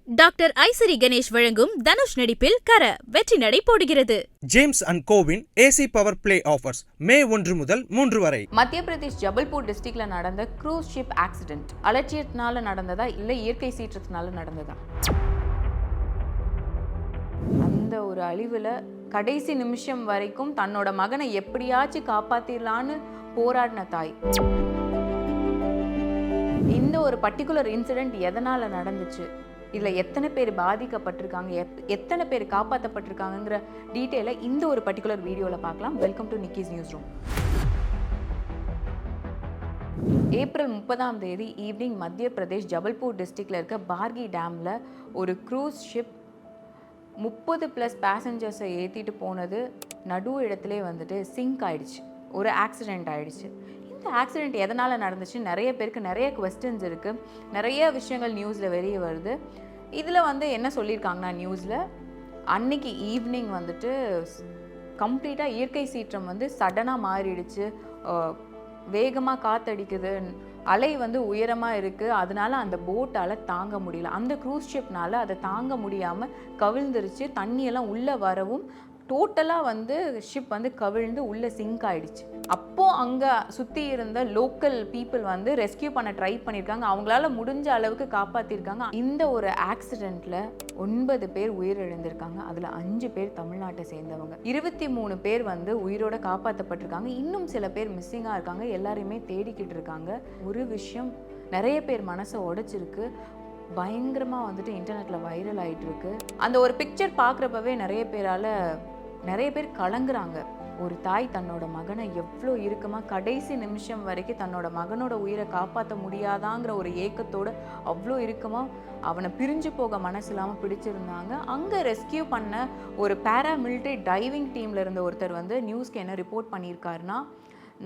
Doctor Ishari Ganesh வழங்கும் தனுஷ் நடிப்பில் கர வெற்றி நடை போடுகிறது. ஜேம்ஸ் அண்ட் கோவின் AC power play offers May 1 முதல் 3 வரை. மத்திய பிரதேஷ் ஜபல்பூர் டிஸ்ட்ரிக்ட்ல நடந்த க்ரூஸ் ஷிப் ஆக்சிடென்ட் அலட்சியத்தினால நடந்ததா இல்ல இயற்கை சீற்றத்தினால நடந்ததா? அந்த ஒரு அழிவுல கடைசி நிமிஷம் வரைக்கும் தன்னோட மகனை எப்படியாச்சும் காப்பாத்திடலான்னு போராடின தாய். இந்த ஒரு பர்டிகுலர் இன்சிடென்ட் எதனால நடந்துச்சு, இதில் எத்தனை பேர் பாதிக்கப்பட்டிருக்காங்க, எத்தனை பேர் காப்பாற்றப்பட்டிருக்காங்கிற டீட்டெயிலை இந்த ஒரு பர்டிகுலர் வீடியோவில் பார்க்கலாம். Welcome to Nikki's news room. April 30 evening மத்திய பிரதேஷ் ஜபல்பூர் டிஸ்ட்ரிக்டில் இருக்க பார்கி டேமில் ஒரு க்ரூஸ் ஷிப் 30+ பேசஞ்சர்ஸை ஏற்றிட்டு போனது நடு இடத்துலே வந்துட்டு சிங்க் ஆயிடுச்சு. ஒரு ஆக்சிடெண்ட் ஆயிடுச்சு. இந்த ஆக்சிடெண்ட் எதனால் நடந்துச்சு, நிறைய பேருக்கு நிறைய குவெஸ்டன்ஸ் இருக்குது, நிறைய விஷயங்கள் நியூஸில் வெளியே வருது. இதில் வந்து என்ன சொல்லியிருக்காங்கன்னா, நியூஸில் அன்னைக்கு ஈவினிங் வந்துட்டு கம்ப்ளீட்டாக இயற்கை சீற்றம் வந்து சடனாக மாறிடுச்சு, வேகமாக காற்றடிக்குது, அலை வந்து உயரமாக இருக்குது, அதனால அந்த போட்டால் தாங்க முடியல, அந்த க்ரூஸ் ஷிப்னால் அதை தாங்க முடியாமல் கவிழ்ந்துருச்சு. தண்ணியெல்லாம் உள்ளே வரவும் டோட்டலாக வந்து ஷிப் வந்து கவிழ்ந்து உள்ளே சிங்க் ஆகிடுச்சு. அப்போது அங்கே சுற்றி இருந்த லோக்கல் பீப்புள் வந்து ரெஸ்கியூ பண்ண ட்ரை பண்ணியிருக்காங்க, அவங்களால முடிஞ்ச அளவுக்கு காப்பாற்றிருக்காங்க. இந்த ஒரு ஆக்சிடெண்ட்டில் 9 பேர் உயிரிழந்திருக்காங்க. அதில் 5 பேர் தமிழ்நாட்டை சேர்ந்தவங்க. 23 பேர் வந்து உயிரோட காப்பாற்றப்பட்டிருக்காங்க. இன்னும் சில பேர் மிஸ்ஸிங்காக இருக்காங்க. எல்லாரையுமே தேடிக்கிட்டு இருக்காங்க. ஒரு விஷயம் நிறைய பேர் மனசை உடைச்சிருக்கு, பயங்கரமாக வந்துட்டு இன்டர்நெட்டில் வைரல் ஆகிட்டு இருக்கு. அந்த ஒரு பிக்சர் பார்க்குறப்பவே நிறைய பேர் கலங்குறாங்க. ஒரு தாய் தன்னோட மகனை எவ்வளோ இறுக்கமாக கடைசி நிமிஷம் வரைக்கும் தன்னோட மகனோட உயிரை காப்பாற்ற முடியாதாங்கிற ஒரு ஏக்கத்தோடு அவ்வளோ இறுக்கமாக அவனை பிரிஞ்சு போக மனசு இல்லாமல் பிடிச்சிருந்தாங்க. அங்கே ரெஸ்கியூ பண்ண ஒரு பேராமிலிட்டரி டைவிங் டீமில் இருந்த ஒருத்தர் வந்து நியூஸ்க்கு என்ன ரிப்போர்ட் பண்ணியிருக்காருன்னா,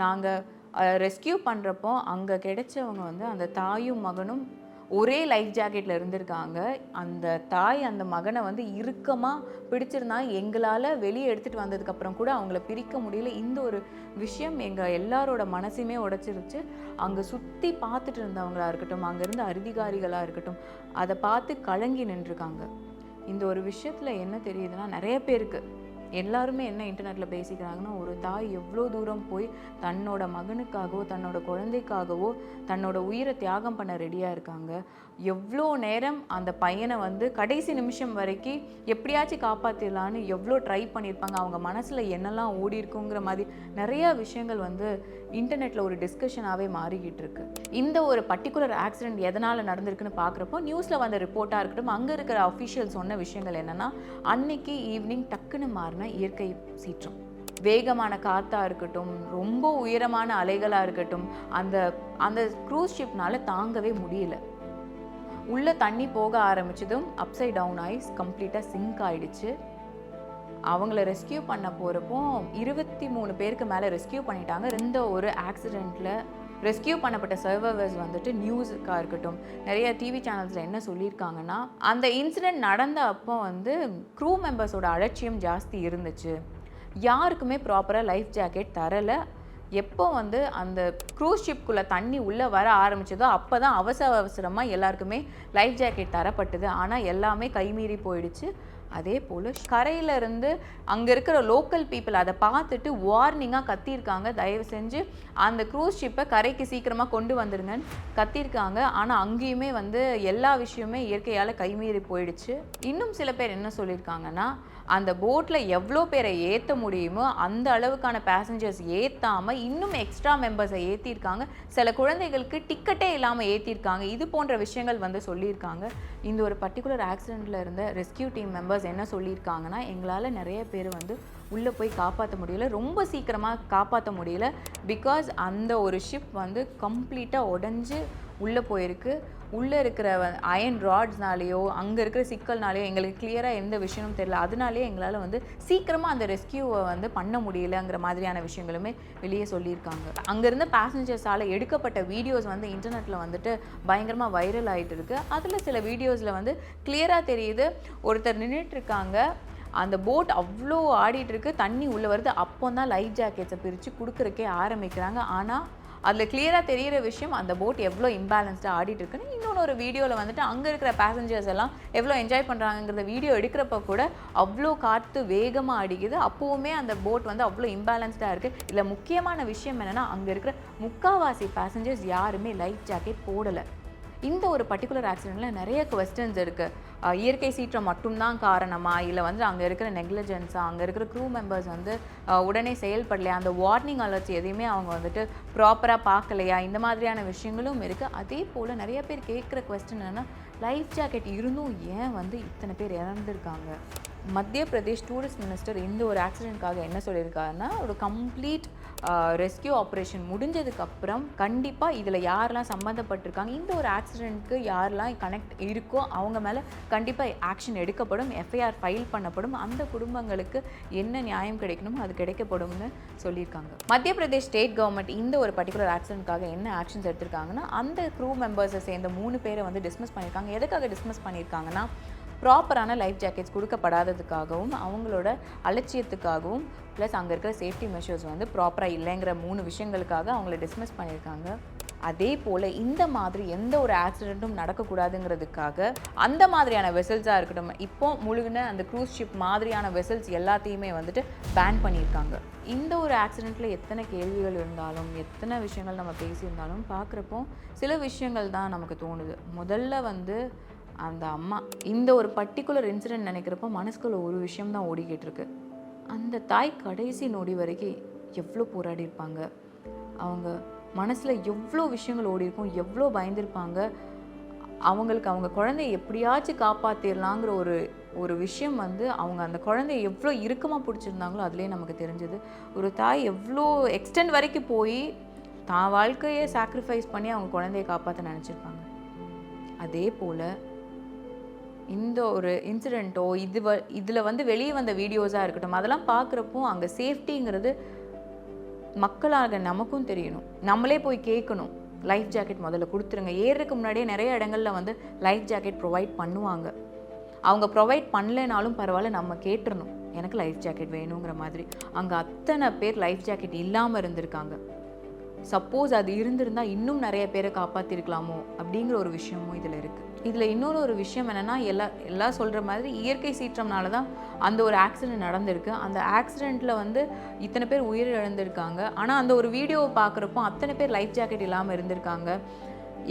நாங்கள் ரெஸ்கியூ பண்ணுறப்போ அங்கே கிடைச்சவங்க வந்து அந்த தாயும் மகனும் ஒரே லைஃப் ஜாக்கெட்டில் இருந்திருக்காங்க. அந்த தாய் அந்த மகனை வந்து இறுக்கமாக பிடிச்சிருந்தாங்க. எங்களால் வெளியே எடுத்துகிட்டு வந்ததுக்கப்புறம் கூட அவங்கள பிரிக்க முடியல. இந்த ஒரு விஷயம் எங்கள் எல்லாரோட மனசையுமே உடைச்சிருச்சு. அங்கே சுற்றி பார்த்துட்டு இருந்தவங்களா இருக்கட்டும், அங்கே இருந்த அதிகாரிகளாக இருக்கட்டும், அதை பார்த்து கலங்கி நின்றுருக்காங்க. இந்த ஒரு விஷயத்தில் என்ன தெரியுதுன்னா, நிறைய பேருக்கு எல்லாருமே என்ன இன்டர்நெட்டில் பேசிக்கிறாங்கன்னா, ஒரு தாய் எவ்வளோ தூரம் போய் தன்னோட மகனுக்காகவோ தன்னோட குழந்தைக்காகவோ தன்னோட உயிரை தியாகம் பண்ண ரெடியாக இருக்காங்க. எவ்வளோ நேரம் அந்த பையனை வந்து கடைசி நிமிஷம் வரைக்கும் எப்படியாச்சும் காப்பாற்றிடலான்னு எவ்வளோ ட்ரை பண்ணியிருப்பாங்க, அவங்க மனசில் என்னெல்லாம் ஓடி இருக்குங்கிற மாதிரி நிறையா விஷயங்கள் வந்து இன்டர்நெட்டில் ஒரு டிஸ்கஷனாகவே மாறிக்கிட்டு இருக்கு. இந்த ஒரு பர்டிகுலர் ஆக்சிடெண்ட் எதனால் நடந்திருக்குன்னு பார்க்குறப்போ நியூஸில் வந்த ரிப்போர்ட்டாக இருக்கட்டும், அங்கே இருக்கிற அஃபிஷியல் சொன்ன விஷயங்கள் என்னென்னா, அன்னைக்கு ஈவினிங் டக்குன்னு மாறின இயற்கை சீற்றம், வேகமான காற்றா இருக்கட்டும், ரொம்ப உயரமான அலைகளாக இருக்கட்டும், அந்த க்ரூஸ் ஷிப்னால தாங்கவே முடியல. உள்ளே தண்ணி போக ஆரம்பிச்சதும் அப்சைட் டவுன் ஆகி கம்ப்ளீட்டாக சிங்க் ஆகிடுச்சு. அவங்கள ரெஸ்கியூ பண்ண போகிறப்போ 23 பேருக்கு மேலே ரெஸ்கியூ பண்ணிட்டாங்க. இந்த ஒரு ஆக்சிடெண்ட்டில் ரெஸ்கியூ பண்ணப்பட்ட சர்வைவர்ஸ் வந்துட்டு நியூஸுக்காக இருக்கட்டும், நிறைய டிவி சேனல்ஸில் என்ன சொல்லியிருக்காங்கன்னா, அந்த இன்சிடெண்ட் நடந்த அப்போ வந்து க்ரூ மெம்பர்ஸோட அலட்சியம் ஜாஸ்தி இருந்துச்சு, யாருக்குமே ப்ராப்பராக லைஃப் ஜாக்கெட் தரலை. எப்போ வந்து அந்த க்ரூஸ் ஷிப்குள்ளே தண்ணி உள்ளே வர ஆரம்பிச்சதோ அப்போ தான் அவசரமாக எல்லாருக்குமே லைஃப் ஜாக்கெட் தரப்பட்டது. ஆனால் எல்லாமே கைமீறி போயிடுச்சு. அதே போல் கரையிலேருந்து அங்கே இருக்கிற லோக்கல் பீப்புள் அதை பார்த்துட்டு வார்னிங்காக கத்தியிருக்காங்க, தயவு செஞ்சு அந்த க்ரூஸ் ஷிப்பை கரைக்கு சீக்கிரமாக கொண்டு வந்துடுங்கன்னு கத்தியிருக்காங்க. ஆனால் அங்கேயுமே வந்து எல்லா விஷயமே இயற்கையால் கைமீறி போயிடுச்சு. இன்னும் சில பேர் என்ன சொல்லியிருக்காங்கன்னா, அந்த போட்டில் எவ்வளோ பேரை ஏற்ற முடியுமோ அந்த அளவுக்கான பேசஞ்சர்ஸ் ஏற்றாமல் இன்னும் எக்ஸ்ட்ரா மெம்பர்ஸை ஏற்றிருக்காங்க. சில குழந்தைகளுக்கு டிக்கெட்டே இல்லாமல் ஏற்றிருக்காங்க. இது போன்ற விஷயங்கள் வந்து சொல்லியிருக்காங்க. இந்த ஒரு பர்டிகுலர் ஆக்சிடெண்ட்டில் இருந்த ரெஸ்கியூ டீம் மெம்பர்ஸ் என்ன சொல்லியிருக்காங்கன்னா, எங்களால் நிறைய பேர் வந்து உள்ளே போய் காப்பாற்ற முடியல, ரொம்ப சீக்கிரமாக காப்பாற்ற முடியல. பிகாஸ் அந்த ஒரு ஷிப் வந்து கம்ப்ளீட்டாக உடஞ்சி உள்ளே போயிருக்கு. உள்ளே இருக்கிற அயன் ராட்ஸ்னாலேயோ அங்கே இருக்கிற சிக்கல்னாலேயோ எங்களுக்கு கிளியராக எந்த விஷயமும் தெரியல. அதனாலேயே எங்களால் வந்து சீக்கிரமாக அந்த ரெஸ்கியூவை வந்து பண்ண முடியலைங்கிற மாதிரியான விஷயங்களுமே வெளியே சொல்லியிருக்காங்க. அங்கே இருந்த பேசஞ்சர்ஸால் எடுக்கப்பட்ட வீடியோஸ் வந்து இன்டர்நெட்டில் வந்துட்டு பயங்கரமாக வைரல் ஆகிட்டு இருக்கு. அதில் சில வீடியோஸில் வந்து கிளியராக தெரியுது, ஒருத்தர் நின்றுட்டுருக்காங்க, அந்த போட் அவ்வளோ ஆடிட்டுருக்கு, தண்ணி உள்ளே வருது, அப்போ தான் லைஃப் ஜாக்கெட்ஸை பிரித்து கொடுக்குறக்கே ஆரம்பிக்கிறாங்க. ஆனால் அதில் கிளியராக தெரிகிற விஷயம் அந்த போட் எவ்வளோ இம்பேலன்ஸ்டாக ஆடிட்டு இருக்குன்னு. இன்னொன்று ஒரு வீடியோவில் வந்துட்டு அங்கே இருக்கிற பேசஞ்சர்ஸ் எல்லாம் எவ்வளோ என்ஜாய் பண்ணுறாங்கிறத வீடியோ எடுக்கிறப்ப கூட அவ்வளோ காற்று வேகமாக அடிக்குது. அப்போவுமே அந்த போட் வந்து அவ்வளோ இம்பேலன்ஸ்டாக இருக்குது. இதில் முக்கியமான விஷயம் என்னென்னா அங்கே இருக்கிற முக்கால்வாசி பேசஞ்சர்ஸ் யாருமே லைஃப் ஜாக்கெட் போடலை. இந்த ஒரு பர்டிகுலர் ஆக்சிடெண்ட்டில் நிறைய குவெஸ்டன்ஸ் இருக்குது. இயற்கை சீற்றம் மட்டும்தான் காரணமா, இல்லை வந்து அங்கே இருக்கிற நெக்லிஜென்ஸாக, அங்கே இருக்கிற க்ரூ மெம்பர்ஸ் வந்து உடனே செயல்படலையா, அந்த வார்னிங் அலர்ட்ஸ் எதையுமே அவங்க வந்துட்டு ப்ராப்பராக பார்க்கலையா, இந்த மாதிரியான விஷயங்களும் இருக்குது. அதே போல் நிறைய பேர் கேட்குற குவெஸ்டன் என்னென்னா, லைஃப் ஜாக்கெட் இருந்தும் ஏன் வந்து இத்தனை பேர் இறந்துருக்காங்க? மத்திய பிரதேஷ் டூரிஸ்ட் மினிஸ்டர் இந்த ஒரு ஆக்சிடெண்ட்காக என்ன சொல்லியிருக்காருன்னா, ஒரு கம்ப்ளீட் ரெஸ்கியூ ஆப்ரேஷன் முடிஞ்சதுக்கப்புறம் கண்டிப்பாக இதில் யாரெல்லாம் சம்மந்தப்பட்டிருக்காங்க, இந்த ஒரு ஆக்சிடெண்ட்க்கு யாரெல்லாம் கனெக்ட் இருக்கோ அவங்க மேலே கண்டிப்பாக ஆக்ஷன் எடுக்கப்படும், எஃப்ஐஆர் ஃபைல் பண்ணப்படும், அந்த குடும்பங்களுக்கு என்ன நியாயம் கிடைக்கணுமோ அது கிடைக்கப்படும்னு சொல்லியிருக்காங்க. மத்திய பிரதேஷ் ஸ்டேட் கவர்மெண்ட் இந்த ஒரு பர்டிகுலர் ஆக்சிடெண்ட்காக என்ன ஆக்ஷன்ஸ் எடுத்திருக்காங்கன்னா, அந்த க்ரூ மெம்பர்ஸை சேர்ந்த 3 பேரை வந்து டிஸ்மிஸ் பண்ணியிருக்காங்க. எதுக்காக டிஸ்மிஸ் பண்ணியிருக்காங்கன்னா, ப்ராப்பரான லைஃப் ஜாக்கெட்ஸ் கொடுக்கப்படாததுக்காகவும் அவங்களோட அலட்சியத்துக்காகவும் ப்ளஸ் அங்கே இருக்கிற சேஃப்டி மெஷர்ஸ் வந்து ப்ராப்பராக இல்லைங்கிற 3 விஷயங்களுக்காக அவங்கள டிஸ்மிஸ் பண்ணியிருக்காங்க. அதே போல் இந்த மாதிரி எந்த ஒரு ஆக்சிடெண்ட்டும் நடக்கக்கூடாதுங்கிறதுக்காக அந்த மாதிரியான வெசல்ஸாக இருக்கட்டும், இப்போ முழுகின அந்த க்ரூஸ் ஷிப் மாதிரியான வெசல்ஸ் எல்லாத்தையுமே வந்துட்டு பேன் பண்ணியிருக்காங்க. இந்த ஒரு ஆக்சிடெண்ட்டில் எத்தனை கேள்விகள் இருந்தாலும், எத்தனை விஷயங்கள் நம்ம பேசியிருந்தாலும் பார்க்குறப்போ சில விஷயங்கள் தான் நமக்கு தோணுது. முதல்ல வந்து அந்த அம்மா இந்த ஒரு பர்டிகுலர் இன்சிடெண்ட் நினைக்கிறப்போ மனசுக்குள்ள ஒரு விஷயம் தான் ஓடிக்கிட்டு இருக்கு. அந்த தாய் கடைசி நொடி வரைக்கும் எவ்வளோ போராடி இருப்பாங்க, அவங்க மனசில் எவ்வளோ விஷயங்கள் ஓடி இருக்கும், எவ்வளோ பயந்துருப்பாங்க. அவங்களுக்கு அவங்க குழந்தைய எப்படியாச்சும் காப்பாற்றிடலாங்கிற ஒரு விஷயம் வந்து அவங்க அந்த குழந்தைய எவ்வளோ இறுக்கமாக பிடிச்சிருந்தாங்களோ அதுலேயே நமக்கு தெரிஞ்சது. ஒரு தாய் எவ்வளோ எக்ஸ்டெண்ட் வரைக்கும் போய் தான் வாழ்க்கையை சாக்ரிஃபைஸ் பண்ணி அவங்க குழந்தைய காப்பாற்ற நினச்சிருப்பாங்க. அதே போல் இந்த ஒரு இன்சிடெண்ட்டோ இதில் வந்து வெளியே வந்த வீடியோஸாக இருக்கட்டும், அதெல்லாம் பார்க்குறப்போ அங்கே சேஃப்டிங்கிறது மக்களாக நமக்கும் தெரியணும். நம்மளே போய் கேட்கணும், லைஃப் ஜாக்கெட் முதல்ல கொடுத்துருங்க. ஏறுறதுக்கு முன்னாடியே நிறைய இடங்களில் வந்து லைஃப் ஜாக்கெட் ப்ரொவைட் பண்ணுவாங்க. அவங்க ப்ரொவைட் பண்ணலைனாலும் பரவாயில்ல, நம்ம கேட்டுறணும் எனக்கு லைஃப் ஜாக்கெட் வேணுங்கிற மாதிரி. அங்கே அத்தனை பேர் லைஃப் ஜாக்கெட் இல்லாமல் இருந்திருக்காங்க. சப்போஸ் அது இருந்திருந்தால் இன்னும் நிறைய பேரை காப்பாற்றிருக்கலாமோ அப்படிங்கிற ஒரு விஷயமும் இதில் இருக்குது. இதில் இன்னொரு ஒரு விஷயம் என்னென்னா, எல்லாம் சொல்கிற மாதிரி இயற்கை சீற்றம்னால தான் அந்த ஒரு ஆக்சிடெண்ட் நடந்திருக்கு. அந்த ஆக்சிடெண்ட்டில் வந்து இத்தனை பேர் உயிர் இழந்திருக்காங்க. ஆனால் அந்த ஒரு வீடியோவை பார்க்குறப்போ அத்தனை பேர் லைஃப் ஜாக்கெட் இல்லாமல் இருந்திருக்காங்க.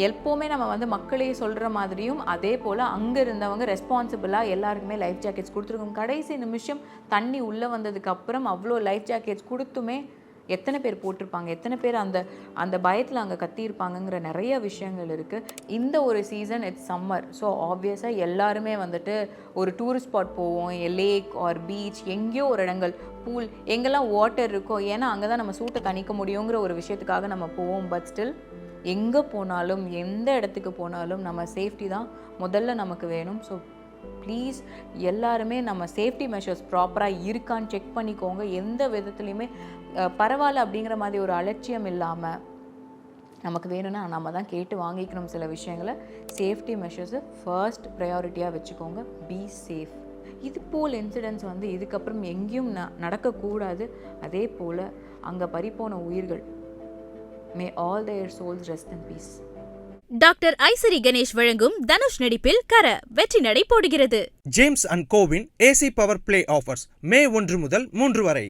எப்போவுமே நம்ம வந்து மக்களே சொல்கிற மாதிரியும் அதே போல் அங்கே இருந்தவங்க ரெஸ்பான்சிபிளாக எல்லாருக்குமே லைஃப் ஜாக்கெட்ஸ் கொடுத்துருக்கோம். கடைசி நிமிஷம் தண்ணி உள்ளே வந்ததுக்கப்புறம் அவ்வளோ லைஃப் ஜாக்கெட்ஸ் கொடுத்துமே எத்தனை பேர் போட்டிருப்பாங்க, எத்தனை பேர் அந்த பயத்தில் அங்கே கத்தியிருப்பாங்கங்கிற நிறைய விஷயங்கள் இருக்குது. இந்த ஒரு சீசன் இட்ஸ் சம்மர். ஸோ ஆப்வியஸாக எல்லாருமே வந்துட்டு ஒரு டூரிஸ்ட் ஸ்பாட் போவோம், லேக் ஆர் பீச், எங்கேயோ ஒரு இடங்கள், பூல், எங்கெல்லாம் வாட்டர் இருக்கோ, ஏன்னா அங்கே தான் நம்ம சூட்டை தணிக்க முடியுங்கிற ஒரு விஷயத்துக்காக நம்ம போவோம். பட் ஸ்டில் எங்கே போனாலும் எந்த இடத்துக்கு போனாலும் நம்ம சேஃப்டி தான் முதல்ல நமக்கு வேணும். ஸோ ப்ளீஸ் எல்லாருமே நம்ம சேஃப்டி மெஷர்ஸ் ப்ராப்பராக இருக்கான்னு செக் பண்ணிக்கோங்க. எந்த விதத்துலையுமே பரவாயில்ல அப்படிங்கிற மாதிரி ஒரு அலட்சியம் இல்லாமல் நமக்கு வேணும்னா நம்ம தான் கேட்டு வாங்கிக்கணும். சில விஷயங்களை சேஃப்டி மெஷர்ஸை ஃபர்ஸ்ட் ப்ரையாரிட்டியாக வச்சுக்கோங்க. Be safe. இது போல் இன்சிடென்ட்ஸ் வந்து இதுக்கப்புறம் எங்கேயும் நடக்கக்கூடாது. அதே போல் அங்கே பறிப்போன உயிர்கள், may all their souls rest in peace. Doctor Ishari Ganesh வழங்கும் தனுஷ் நடிப்பில் கர வெற்றி நடை போடுகிறது. ஜேம்ஸ் அண்ட் கோவின் AC power play offers May 1 முதல் 3 வரை.